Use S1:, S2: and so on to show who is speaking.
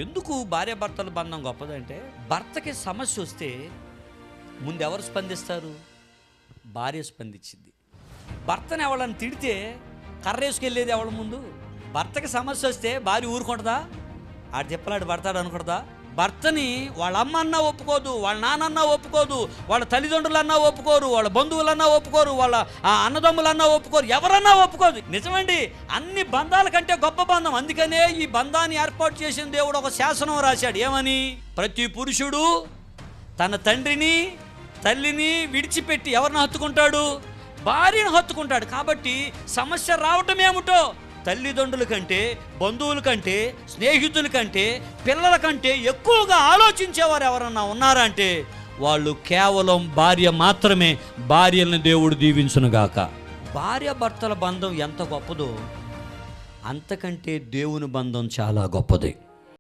S1: ఎందుకు భార్యాభర్తల బంధం గొప్పదంటే, భర్తకి సమస్య వస్తే ముందు ఎవరు స్పందిస్తారు? భార్య స్పందించింది. భర్తను ఎవళ్ళని తిడితే కర్రేసుకెళ్ళేది ఎవరి ముందు? భర్తకి సమస్య వస్తే భార్య ఊరుకుంటుందా? ఆడు చెప్పలాడు పడతాడు అనుకుంటుందా? భర్తని వాళ్ళ అమ్మ అన్నా ఒప్పుకోదు, వాళ్ళ నాన్నన్నా ఒప్పుకోదు, వాళ్ళ తల్లిదండ్రులన్నా ఒప్పుకోరు, వాళ్ళ బంధువులన్నా ఒప్పుకోరు, వాళ్ళ అన్నదమ్ములన్నా ఒప్పుకోరు, ఎవరన్నా ఒప్పుకోదు. నిజమండి, అన్ని బంధాల కంటే గొప్ప బంధం. అందుకనే ఈ బంధాన్ని ఏర్పాటు చేసిన దేవుడు ఒక శాసనం రాశాడు. ఏమని? ప్రతి పురుషుడు తన తండ్రిని తల్లిని విడిచిపెట్టి ఎవరిని హత్తుకుంటాడు? భార్యను హత్తుకుంటాడు. కాబట్టి సమస్య రావటం ఏమిటో తల్లిదండ్రుల కంటే, బంధువుల కంటే, స్నేహితుల కంటే, పిల్లల కంటే ఎక్కువగా ఆలోచించేవారు ఎవరన్నా ఉన్నారంటే వాళ్ళు కేవలం భార్య మాత్రమే. భార్యలను దేవుడు దీవించునుగాక. భార్య భర్తల బంధం ఎంత గొప్పదో అంతకంటే దేవుని బంధం చాలా గొప్పది.